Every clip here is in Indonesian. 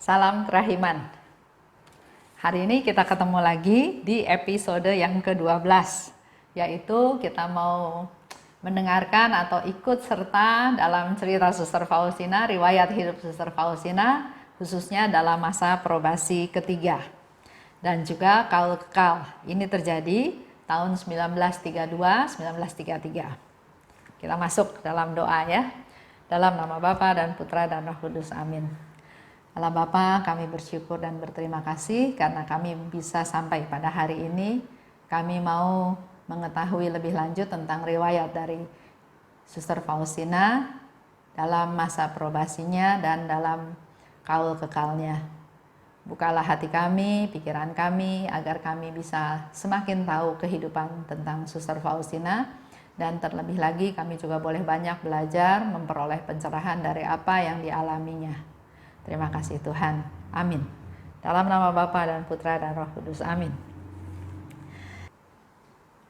Salam kerahiman. Hari ini kita ketemu lagi di episode yang ke-12, yaitu kita mau mendengarkan atau ikut serta dalam cerita Suster Faustina, riwayat hidup Suster Faustina, khususnya dalam masa probasi ketiga. Dan juga kaul kekal. Ini terjadi tahun 1932-1933. Kita masuk dalam doa ya. Dalam nama Bapa dan Putra dan Roh Kudus. Amin. Allah Bapa, kami bersyukur dan berterima kasih karena kami bisa sampai pada hari ini. Kami mau mengetahui lebih lanjut tentang riwayat dari Suster Faustina dalam masa probasinya dan dalam kaul kekalnya. Bukalah hati kami, pikiran kami, agar kami bisa semakin tahu kehidupan tentang Suster Faustina. Dan terlebih lagi kami juga boleh banyak belajar, memperoleh pencerahan dari apa yang dialaminya. Terima kasih Tuhan. Amin. Dalam nama Bapa dan Putra dan Roh Kudus. Amin.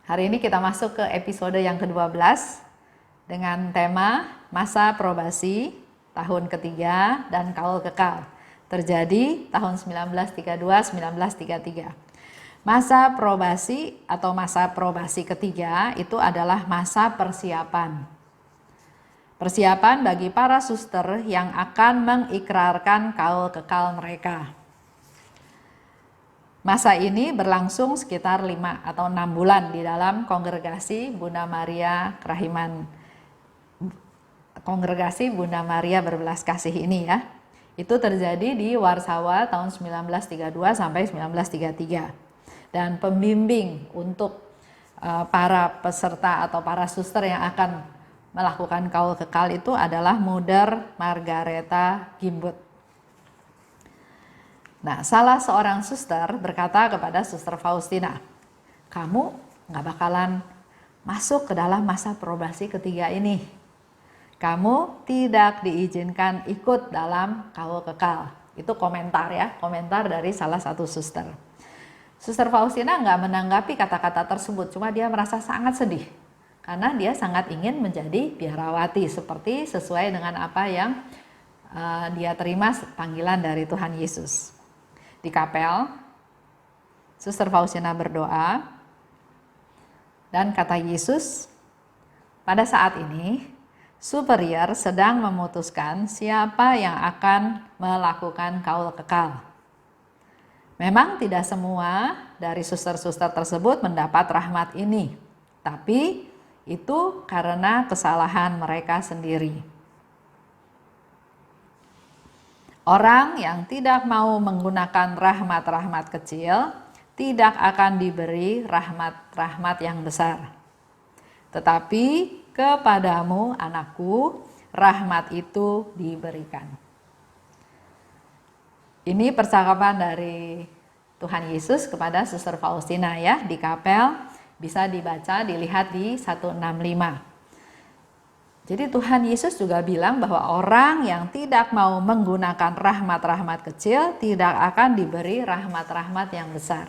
Hari ini kita masuk ke episode yang ke-12 dengan tema masa probasi tahun ketiga dan kaul kekal. Terjadi tahun 1932-1933. Masa probasi atau masa probasi ketiga itu adalah masa persiapan. Persiapan bagi para suster yang akan mengikrarkan kaul kekal mereka. Masa ini berlangsung sekitar 5 atau 6 bulan di dalam kongregasi Bunda Maria Kerahiman. Kongregasi Bunda Maria Berbelas Kasih ini ya. Itu terjadi di Warsawa tahun 1932 sampai 1933. Dan pembimbing untuk para peserta atau para suster yang akan melakukan kaul kekal itu adalah Mother Margareta Gimbut. Nah, salah seorang suster berkata kepada Suster Faustina, kamu gak bakalan masuk ke dalam masa probasi ketiga ini. Kamu tidak diizinkan ikut dalam kaul kekal. Itu komentar ya, komentar dari salah satu suster. Suster Faustina gak menanggapi kata-kata tersebut, cuma dia merasa sangat sedih. Karena dia sangat ingin menjadi biarawati seperti sesuai dengan apa yang dia terima panggilan dari Tuhan Yesus. Di kapel, Suster Faustina berdoa dan kata Yesus, pada saat ini superior sedang memutuskan siapa yang akan melakukan kaul kekal. Memang tidak semua dari suster-suster tersebut mendapat rahmat ini, tapi itu karena kesalahan mereka sendiri. Orang yang tidak mau menggunakan rahmat-rahmat kecil tidak akan diberi rahmat-rahmat yang besar. Tetapi kepadamu anakku, rahmat itu diberikan. Ini percakapan dari Tuhan Yesus kepada Suster Faustina ya di kapel. Bisa dibaca, dilihat di 165. Jadi Tuhan Yesus juga bilang bahwa orang yang tidak mau menggunakan rahmat-rahmat kecil tidak akan diberi rahmat-rahmat yang besar.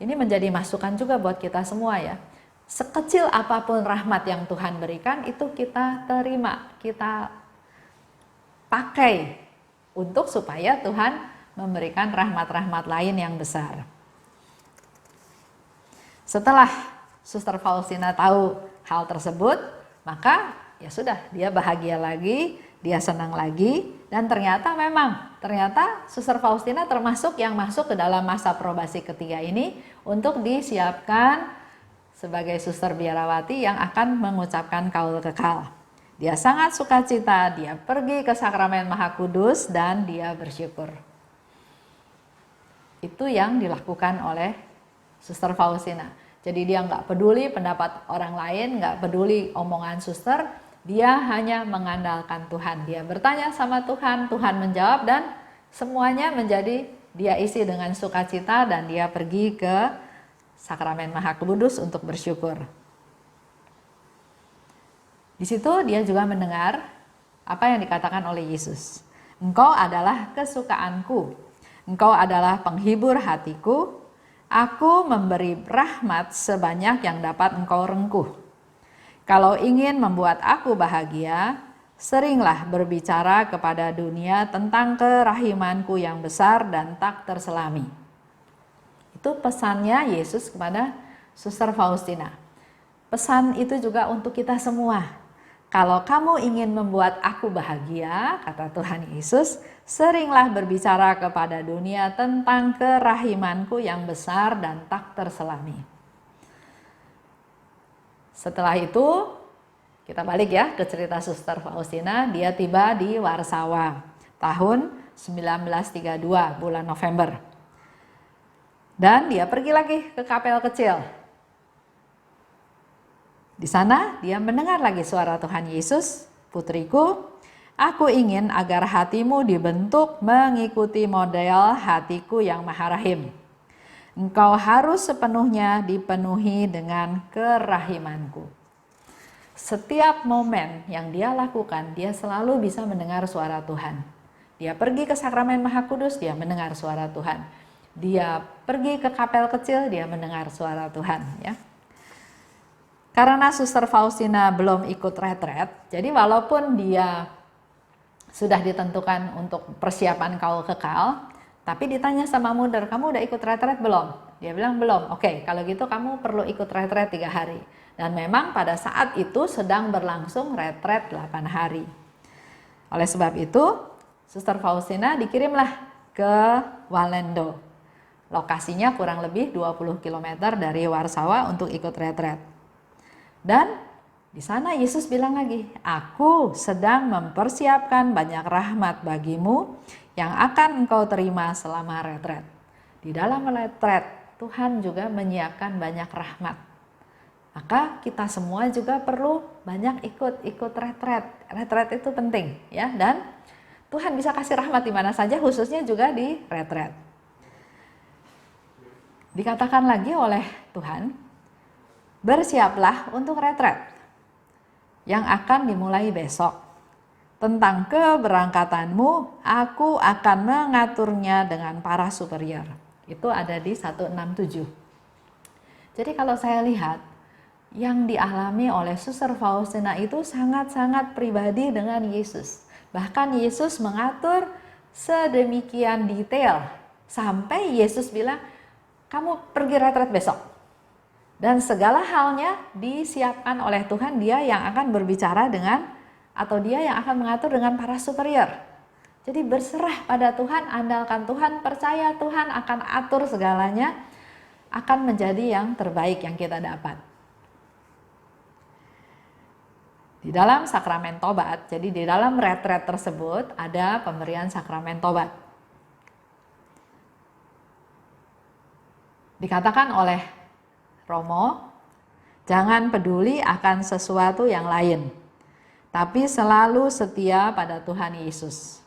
Ini menjadi masukan juga buat kita semua ya. Sekecil apapun rahmat yang Tuhan berikan itu kita terima, kita pakai untuk supaya Tuhan memberikan rahmat-rahmat lain yang besar. Setelah Suster Faustina tahu hal tersebut, maka ya sudah, dia bahagia lagi, dia senang lagi, dan ternyata Suster Faustina termasuk yang masuk ke dalam masa probasi ketiga ini untuk disiapkan sebagai suster biarawati yang akan mengucapkan kaul kekal. Dia sangat sukacita, dia pergi ke Sakramen Maha Kudus dan dia bersyukur. Itu yang dilakukan oleh Suster Faustina. Jadi dia nggak peduli pendapat orang lain, nggak peduli omongan suster, dia hanya mengandalkan Tuhan. Dia bertanya sama Tuhan, Tuhan menjawab dan semuanya menjadi dia isi dengan sukacita dan dia pergi ke Sakramen Maha Kudus untuk bersyukur. Di situ dia juga mendengar apa yang dikatakan oleh Yesus. Engkau adalah kesukaanku, engkau adalah penghibur hatiku. Aku memberi rahmat sebanyak yang dapat engkau rengkuh. Kalau ingin membuat aku bahagia, Seringlah berbicara kepada dunia tentang kerahimanku yang besar dan tak terselami. Itu pesannya Yesus kepada Suster Faustina. Pesan itu juga untuk kita semua. Kalau kamu ingin membuat aku bahagia, kata Tuhan Yesus, seringlah berbicara kepada dunia tentang kerahimanku yang besar dan tak terselami. Setelah itu, kita balik ya ke cerita Suster Faustina. Dia tiba di Warsawa tahun 1932 bulan November. Dan dia pergi lagi ke kapel kecil. Di sana dia mendengar lagi suara Tuhan Yesus, putriku, aku ingin agar hatimu dibentuk mengikuti model hatiku yang maha rahim. Engkau harus sepenuhnya dipenuhi dengan kerahimanku. Setiap momen yang dia lakukan, dia selalu bisa mendengar suara Tuhan. Dia pergi ke Sakramen Maha Kudus, dia mendengar suara Tuhan. Dia pergi ke kapel kecil, dia mendengar suara Tuhan. Ya. Karena Suster Faustina belum ikut retret, jadi walaupun dia sudah ditentukan untuk persiapan kaul kekal, tapi ditanya sama Mother, kamu udah ikut retret belum? Dia bilang belum. Oke, kalau gitu kamu perlu ikut retret 3 hari. Dan memang pada saat itu sedang berlangsung retret 8 hari. Oleh sebab itu, Suster Faustina dikirimlah ke Walendo. Lokasinya kurang lebih 20 km dari Warsawa untuk ikut retret. Dan di sana Yesus bilang lagi, aku sedang mempersiapkan banyak rahmat bagimu yang akan engkau terima selama retret. Di dalam retret, Tuhan juga menyiapkan banyak rahmat. Maka kita semua juga perlu banyak ikut retret. Retret itu penting ya, dan Tuhan bisa kasih rahmat di mana saja, khususnya juga di retret. Dikatakan lagi oleh Tuhan, bersiaplah untuk retret yang akan dimulai besok. Tentang keberangkatanmu, aku akan mengaturnya dengan para superior. Itu ada di 167. Jadi kalau saya lihat, yang dialami oleh Suster Faustina itu sangat-sangat pribadi dengan Yesus. Bahkan Yesus mengatur sedemikian detail, sampai Yesus bilang, kamu pergi retret besok. Dan segala halnya disiapkan oleh Tuhan, dia yang akan berbicara dengan, atau dia yang akan mengatur dengan para superior. Jadi berserah pada Tuhan, andalkan Tuhan, percaya Tuhan akan atur segalanya, akan menjadi yang terbaik yang kita dapat. Di dalam sakramen tobat, jadi di dalam retret tersebut ada pemberian sakramen tobat. Dikatakan oleh Romo, jangan peduli akan sesuatu yang lain, tapi selalu setia pada Tuhan Yesus.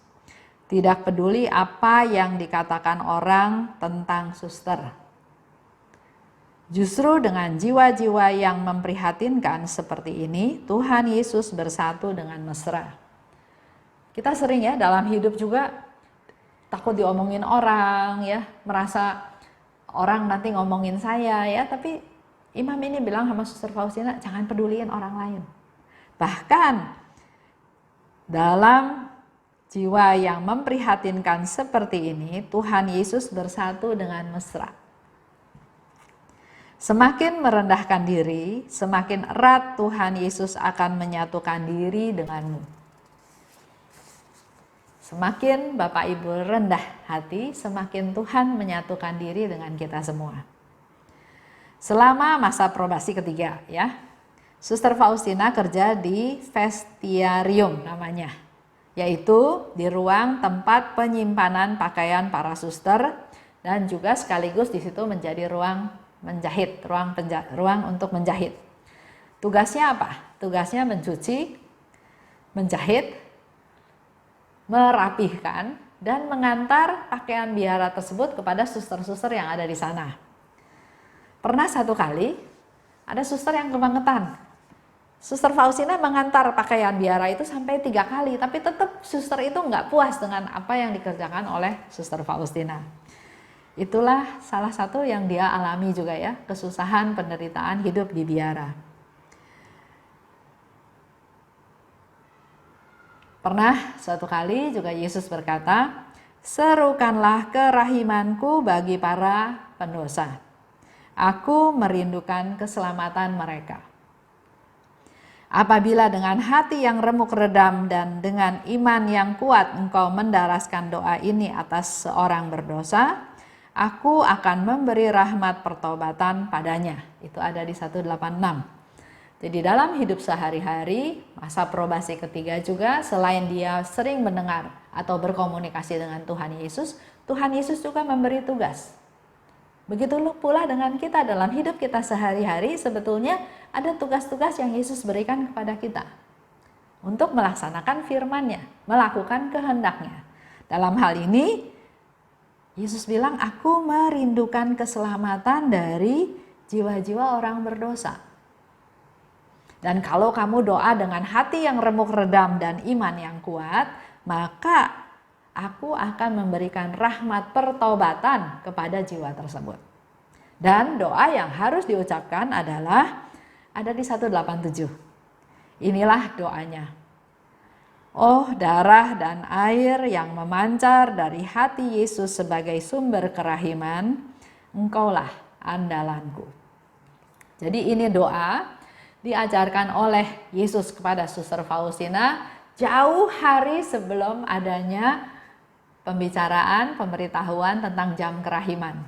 Tidak peduli apa yang dikatakan orang tentang suster. Justru dengan jiwa-jiwa yang memprihatinkan seperti ini, Tuhan Yesus bersatu dengan mesra. Kita sering ya dalam hidup juga takut diomongin orang ya, merasa orang nanti ngomongin saya ya, tapi Imam ini bilang sama Suster Faustina, jangan peduliin orang lain. Bahkan dalam jiwa yang memprihatinkan seperti ini, Tuhan Yesus bersatu dengan mesra. Semakin merendahkan diri, semakin erat Tuhan Yesus akan menyatukan diri denganmu. Semakin Bapak Ibu rendah hati, semakin Tuhan menyatukan diri dengan kita semua. Selama masa probasi ketiga ya, Suster Faustina kerja di vestiarium namanya, yaitu di ruang tempat penyimpanan pakaian para suster, dan juga sekaligus di situ menjadi ruang menjahit, ruang untuk menjahit. Tugasnya apa? Tugasnya mencuci, menjahit, merapihkan, dan mengantar pakaian biara tersebut kepada suster-suster yang ada di sana. Pernah satu kali ada suster yang kebangetan. Suster Faustina mengantar pakaian biara itu sampai 3 kali, tapi tetap suster itu nggak puas dengan apa yang dikerjakan oleh Suster Faustina. Itulah salah satu yang dia alami juga ya, kesusahan penderitaan hidup di biara. Pernah suatu kali juga Yesus berkata, "Serukanlah kerahimanku bagi para pendosa. Aku merindukan keselamatan mereka." Apabila dengan hati yang remuk redam dan dengan iman yang kuat engkau mendaraskan doa ini atas seorang berdosa, aku akan memberi rahmat pertobatan padanya. Itu ada di 186. Jadi dalam hidup sehari-hari, masa probasi ketiga juga, selain dia sering mendengar atau berkomunikasi dengan Tuhan Yesus juga memberi tugas. Begitu pula dengan kita dalam hidup kita sehari-hari, sebetulnya ada tugas-tugas yang Yesus berikan kepada kita untuk melaksanakan firman-Nya, melakukan kehendak-Nya. Dalam hal ini, Yesus bilang, "Aku merindukan keselamatan dari jiwa-jiwa orang berdosa." Dan kalau kamu doa dengan hati yang remuk redam dan iman yang kuat, maka aku akan memberikan rahmat pertobatan kepada jiwa tersebut. Dan doa yang harus diucapkan adalah ada di 187. Inilah doanya. "Oh darah dan air yang memancar dari hati Yesus sebagai sumber kerahiman, Engkaulah andalanku." Jadi ini doa diajarkan oleh Yesus kepada Suster Faustina jauh hari sebelum adanya pemberitahuan tentang jam kerahiman.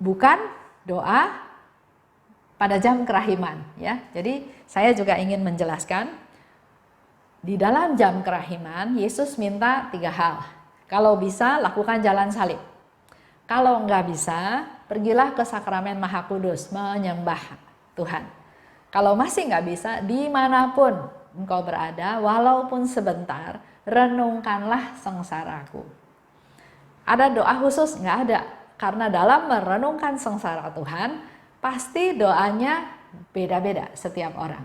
Bukan doa pada jam kerahiman, ya. Jadi saya juga ingin menjelaskan, di dalam jam kerahiman Yesus minta 3 hal. Kalau bisa, lakukan jalan salib. Kalau enggak bisa, pergilah ke Sakramen Maha Kudus menyembah Tuhan. Kalau masih enggak bisa, dimanapun engkau berada, walaupun sebentar, renungkanlah sengsaraku. Ada doa khusus? Enggak ada. Karena dalam merenungkan sengsara Tuhan, pasti doanya beda-beda setiap orang.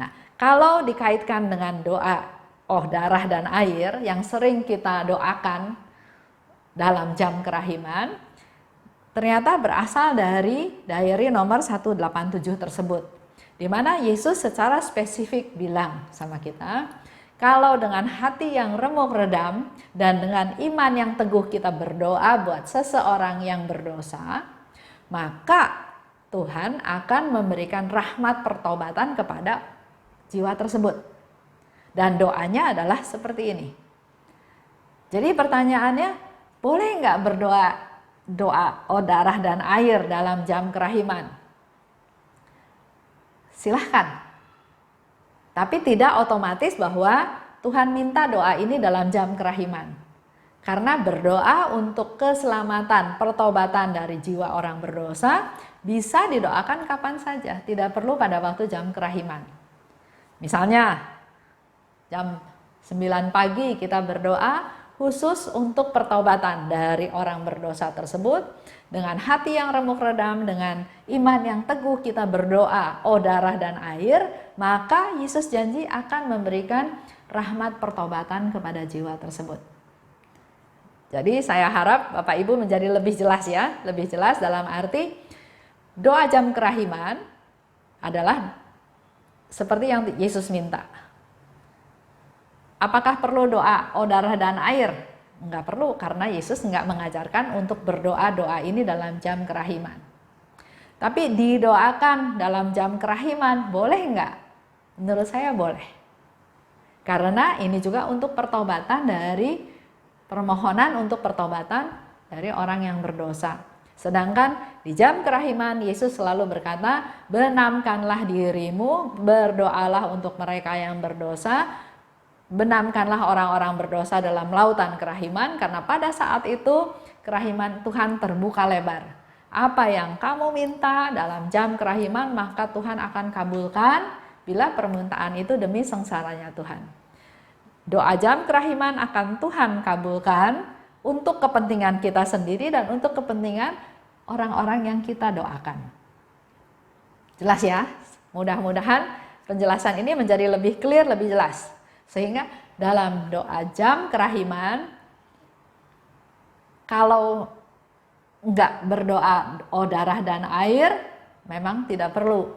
Nah, kalau dikaitkan dengan doa, "Oh darah dan air" yang sering kita doakan dalam jam kerahiman, ternyata berasal dari diary nomor 187 tersebut, di mana Yesus secara spesifik bilang sama kita, kalau dengan hati yang remuk redam dan dengan iman yang teguh kita berdoa buat seseorang yang berdosa, maka Tuhan akan memberikan rahmat pertobatan kepada jiwa tersebut. Dan doanya adalah seperti ini. Jadi pertanyaannya, boleh nggak doa "Oh darah dan air" dalam jam kerahiman? Silahkan. Tapi tidak otomatis bahwa Tuhan minta doa ini dalam jam kerahiman. Karena berdoa untuk keselamatan, pertobatan dari jiwa orang berdosa bisa didoakan kapan saja, tidak perlu pada waktu jam kerahiman. Misalnya jam 9 pagi kita berdoa khusus untuk pertobatan dari orang berdosa tersebut. Dengan hati yang remuk redam, dengan iman yang teguh kita berdoa, "Oh darah dan air", maka Yesus janji akan memberikan rahmat pertobatan kepada jiwa tersebut. Jadi saya harap Bapak Ibu menjadi lebih jelas ya, lebih jelas dalam arti doa jam kerahiman adalah seperti yang Yesus minta. Apakah perlu doa "Oh darah dan air"? Enggak perlu, karena Yesus enggak mengajarkan untuk berdoa doa ini dalam jam kerahiman. Tapi didoakan dalam jam kerahiman, boleh enggak? Menurut saya boleh. Karena ini juga untuk pertobatan dari permohonan untuk pertobatan dari orang yang berdosa. Sedangkan di jam kerahiman Yesus selalu berkata, "Benamkanlah dirimu, berdoalah untuk mereka yang berdosa." Benamkanlah orang-orang berdosa dalam lautan kerahiman, karena pada saat itu kerahiman Tuhan terbuka lebar. Apa yang kamu minta dalam jam kerahiman, maka Tuhan akan kabulkan bila permintaan itu demi sengsaranya Tuhan. Doa jam kerahiman akan Tuhan kabulkan untuk kepentingan kita sendiri dan untuk kepentingan orang-orang yang kita doakan. Jelas ya? Mudah-mudahan penjelasan ini menjadi lebih clear, lebih jelas. Sehingga dalam doa jam kerahiman, kalau enggak berdoa "Oh darah dan air", memang tidak perlu.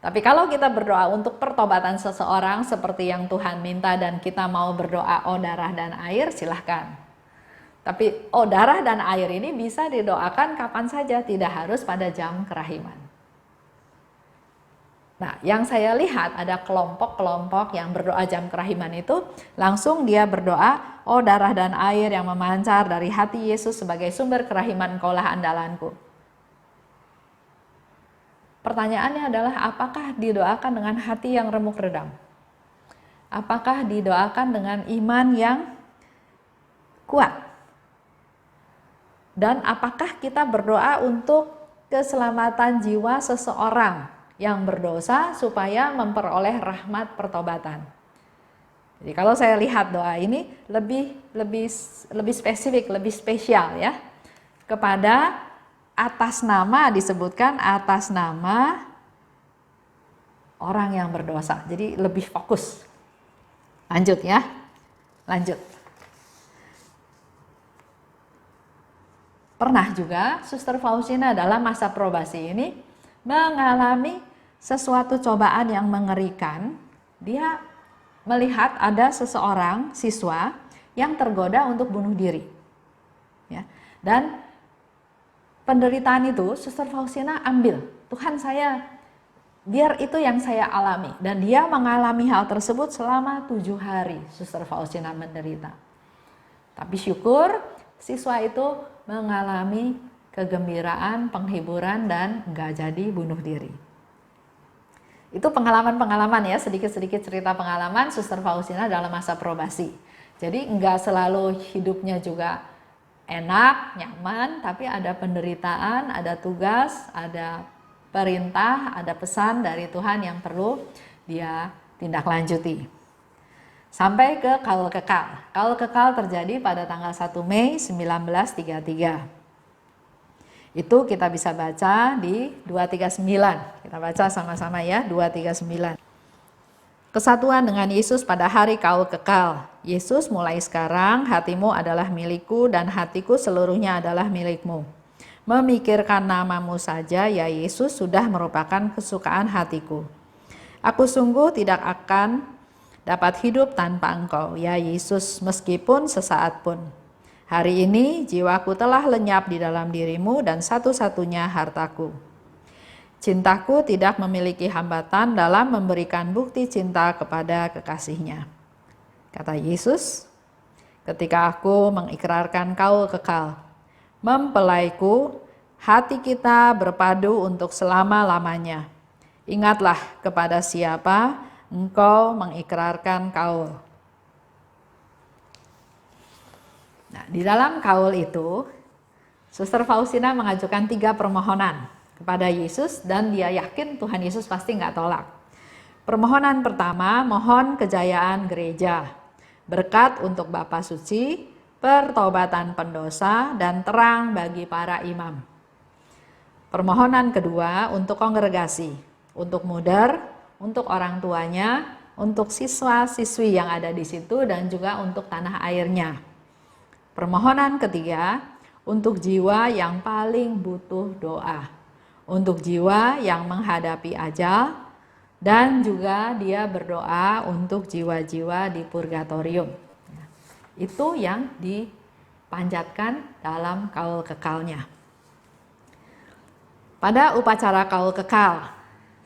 Tapi kalau kita berdoa untuk pertobatan seseorang seperti yang Tuhan minta dan kita mau berdoa oh darah dan air, silahkan. Tapi oh darah dan air ini bisa didoakan kapan saja, tidak harus pada jam kerahiman. Nah, yang saya lihat ada kelompok-kelompok yang berdoa jam kerahiman itu langsung dia berdoa, oh darah dan air yang memancar dari hati Yesus sebagai sumber kerahiman, Engkaulah andalanku. Pertanyaannya adalah apakah didoakan dengan hati yang remuk redam? Apakah didoakan dengan iman yang kuat? Dan apakah kita berdoa untuk keselamatan jiwa seseorang yang berdosa supaya memperoleh rahmat pertobatan? Jadi kalau saya lihat doa ini lebih spesifik, lebih spesial ya, kepada atas nama, disebutkan atas nama orang yang berdosa. Jadi lebih fokus. Lanjut ya. Lanjut. Pernah juga Suster Faustina dalam masa probasi ini mengalami sesuatu cobaan yang mengerikan. Dia melihat ada seseorang siswa yang tergoda untuk bunuh diri. Ya. Dan penderitaan itu Suster Faustina ambil, Tuhan saya, biar itu yang saya alami. Dan dia mengalami hal tersebut selama 7 hari Suster Faustina menderita. Tapi syukur siswa itu mengalami kegembiraan, penghiburan, dan nggak jadi bunuh diri. Itu pengalaman-pengalaman ya, sedikit-sedikit cerita pengalaman Suster Faustina dalam masa probasi. Jadi nggak selalu hidupnya juga enak, nyaman, tapi ada penderitaan, ada tugas, ada perintah, ada pesan dari Tuhan yang perlu dia tindak lanjuti. Sampai ke kaul kekal. Kaul kekal terjadi pada tanggal 1 Mei 1933. Itu kita bisa baca di 239. Kita baca sama-sama ya, 239. Kesatuan dengan Yesus pada hari kaul kekal. Yesus, mulai sekarang hatimu adalah milikku dan hatiku seluruhnya adalah milikmu. Memikirkan namamu saja ya Yesus sudah merupakan kesukaan hatiku. Aku sungguh tidak akan dapat hidup tanpa Engkau ya Yesus meskipun sesaat pun. Hari ini jiwaku telah lenyap di dalam dirimu dan satu-satunya hartaku. Cintaku tidak memiliki hambatan dalam memberikan bukti cinta kepada kekasihnya. Kata Yesus, ketika aku mengikrarkan kaul kekal, mempelaiku, hati kita berpadu untuk selama-lamanya. Ingatlah kepada siapa engkau mengikrarkan kaul. Nah, di dalam kaul itu, Suster Faustina mengajukan 3 permohonan kepada Yesus dan dia yakin Tuhan Yesus pasti nggak tolak. Permohonan pertama, mohon kejayaan gereja, berkat untuk Bapa Suci, pertobatan pendosa, dan terang bagi para imam. Permohonan kedua untuk kongregasi, untuk muder, untuk orang tuanya, untuk siswa-siswi yang ada di situ, dan juga untuk tanah airnya. Permohonan ketiga, untuk jiwa yang paling butuh doa. Untuk jiwa yang menghadapi ajal, dan juga dia berdoa untuk jiwa-jiwa di purgatorium. Itu yang dipanjatkan dalam kaul kekalnya. Pada upacara kaul kekal,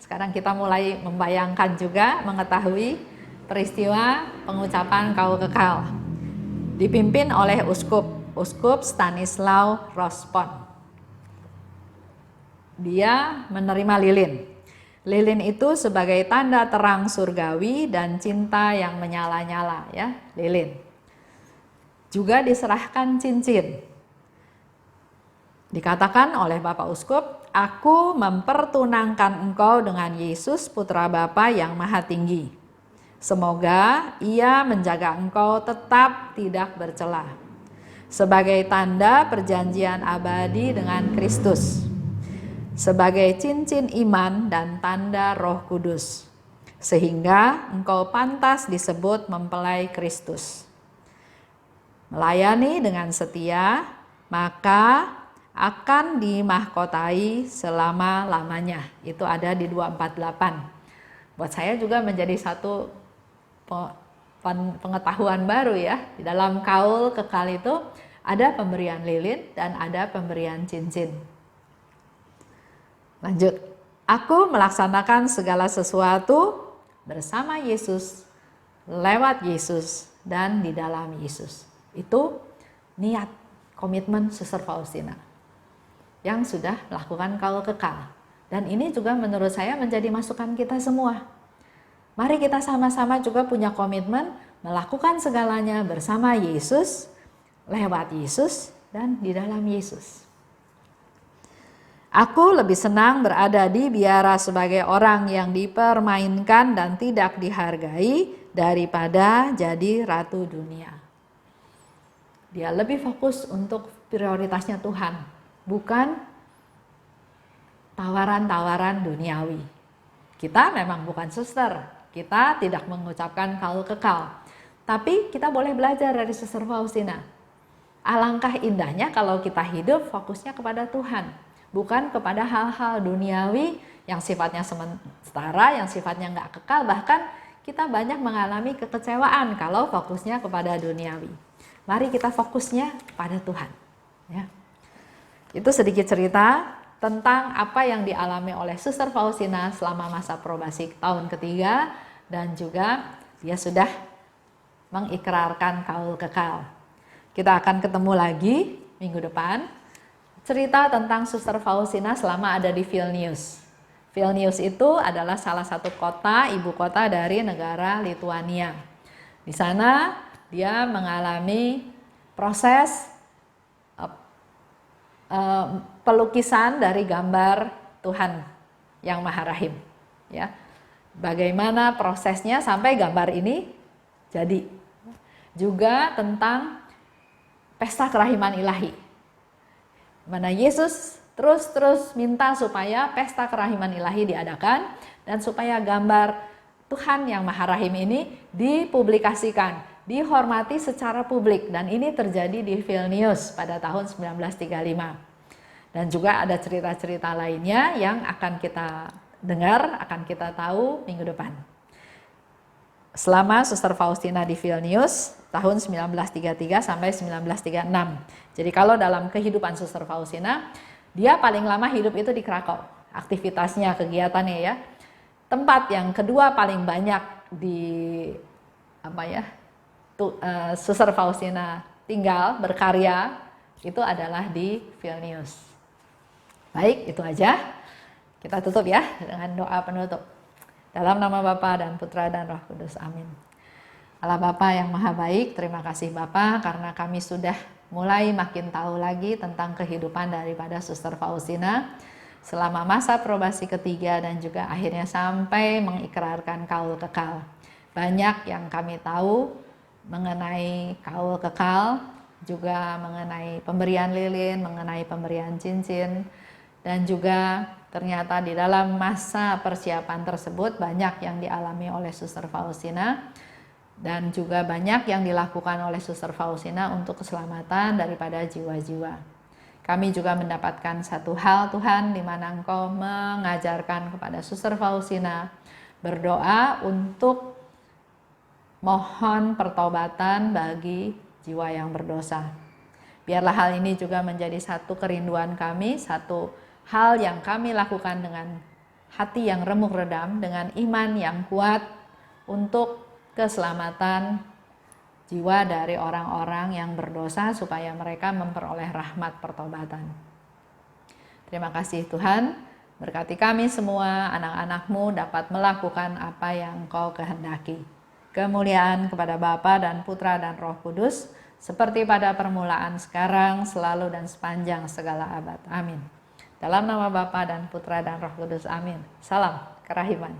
sekarang kita mulai membayangkan juga, mengetahui peristiwa pengucapan kaul kekal. Dipimpin oleh Uskup Stanislaw Rospon. Dia menerima lilin. Lilin itu sebagai tanda terang surgawi dan cinta yang menyala-nyala ya, lilin. Juga diserahkan cincin. Dikatakan oleh Bapak Uskup, aku mempertunangkan engkau dengan Yesus Putra Bapa yang Maha Tinggi. Semoga ia menjaga engkau tetap tidak bercela. Sebagai tanda perjanjian abadi dengan Kristus. Sebagai cincin iman dan tanda Roh Kudus, sehingga engkau pantas disebut mempelai Kristus. Melayani dengan setia, maka akan dimahkotai selama-lamanya. Itu ada di 248. Buat saya juga menjadi satu pengetahuan baru ya. Di dalam kaul kekal itu ada pemberian lilin dan ada pemberian cincin. Lanjut. Aku melaksanakan segala sesuatu bersama Yesus, lewat Yesus, dan di dalam Yesus. Itu niat, komitmen Suster Faustina yang sudah melakukan kaul kekal. Dan ini juga menurut saya menjadi masukan kita semua. Mari kita sama-sama juga punya komitmen melakukan segalanya bersama Yesus, lewat Yesus, dan di dalam Yesus. Aku lebih senang berada di biara sebagai orang yang dipermainkan dan tidak dihargai daripada jadi ratu dunia. Dia lebih fokus untuk prioritasnya Tuhan, bukan tawaran-tawaran duniawi. Kita memang bukan suster, kita tidak mengucapkan kaul kekal. Tapi kita boleh belajar dari Suster Faustina. Alangkah indahnya kalau kita hidup fokusnya kepada Tuhan, bukan kepada hal-hal duniawi yang sifatnya sementara, yang sifatnya nggak kekal. Bahkan kita banyak mengalami kekecewaan kalau fokusnya kepada duniawi. Mari kita fokusnya pada Tuhan. Ya. Itu sedikit cerita tentang apa yang dialami oleh Suster Faustina selama masa probasi tahun ketiga, dan juga dia sudah mengikrarkan kaul kekal. Kita akan ketemu lagi minggu depan. Cerita tentang Suster Faustina selama ada di Vilnius. Vilnius itu adalah salah satu kota, ibu kota dari negara Lituania. Di sana dia mengalami proses pelukisan dari gambar Tuhan yang Maha Rahim. Ya, bagaimana prosesnya sampai gambar ini jadi. Juga tentang pesta kerahiman ilahi. Mana Yesus terus minta supaya pesta kerahiman ilahi diadakan dan supaya gambar Tuhan yang Maha Rahim ini dipublikasikan, dihormati secara publik, dan ini terjadi di Vilnius pada tahun 1935. Dan juga ada cerita-cerita lainnya yang akan kita dengar, akan kita tahu minggu depan. Selama Suster Faustina di Vilnius tahun 1933 sampai 1936. Jadi kalau dalam kehidupan Suster Faustina, dia paling lama hidup itu di Krakow. Aktivitasnya, kegiatannya ya. Tempat yang kedua paling banyak di Suster Faustina tinggal, berkarya, itu adalah di Vilnius. Baik, itu aja. Kita tutup ya dengan doa penutup. Dalam nama Bapa dan Putra dan Roh Kudus. Amin. Allah Bapa yang Maha Baik, terima kasih Bapa karena kami sudah mulai makin tahu lagi tentang kehidupan daripada Suster Faustina selama masa probasi ketiga dan juga akhirnya sampai mengikrarkan kaul kekal. Banyak yang kami tahu mengenai kaul kekal, juga mengenai pemberian lilin, mengenai pemberian cincin, dan juga ternyata di dalam masa persiapan tersebut banyak yang dialami oleh Suster Faustina dan juga banyak yang dilakukan oleh Suster Faustina untuk keselamatan daripada jiwa-jiwa. Kami juga mendapatkan satu hal Tuhan di mana Engkau mengajarkan kepada Suster Faustina berdoa untuk mohon pertobatan bagi jiwa yang berdosa. Biarlah hal ini juga menjadi satu kerinduan kami, satu hal yang kami lakukan dengan hati yang remuk redam, dengan iman yang kuat untuk keselamatan jiwa dari orang-orang yang berdosa supaya mereka memperoleh rahmat pertobatan. Terima kasih Tuhan, berkati kami semua, anak-anak-Mu dapat melakukan apa yang Kau kehendaki. Kemuliaan kepada Bapa dan Putra dan Roh Kudus, seperti pada permulaan, sekarang, selalu, dan sepanjang segala abad. Amin. Dalam nama Bapa dan Putra dan Roh Kudus. Amin. Salam kerahiman.